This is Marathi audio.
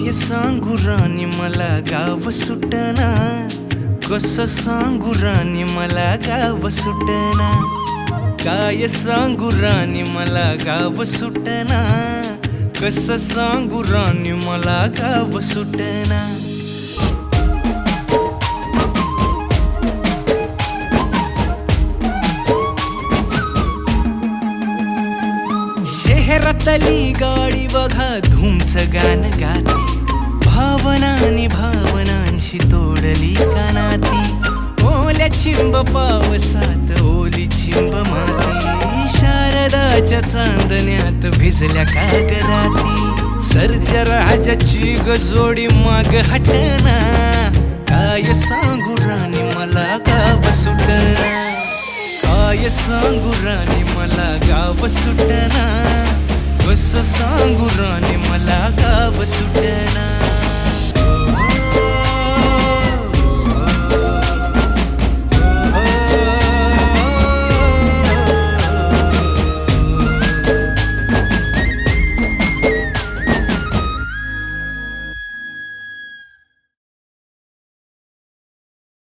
काय सांगू राणी मला गाव सुटना, कसं सांगू राणी मला गाव सुटना, काय सांगू राणी मला गाव सुटना, कसं सांगू राणी मला गाव सुटना. शहरातली गाडी बघा धूमचं गाणं गाते, भावनांनी भावनांशी तोडली कानाती, ओल्या चिंब पावसात ओली चिंब माती, शारदाच्या चांदण्यात भिजल्या कागराती, सर्जा राजाची गजोडी माग हटना, काय सांगू राणी मला गाव सुटना, काय सांगू राणी मला गाव सुटना, कसं सांगू राणी मला गाव सुटना.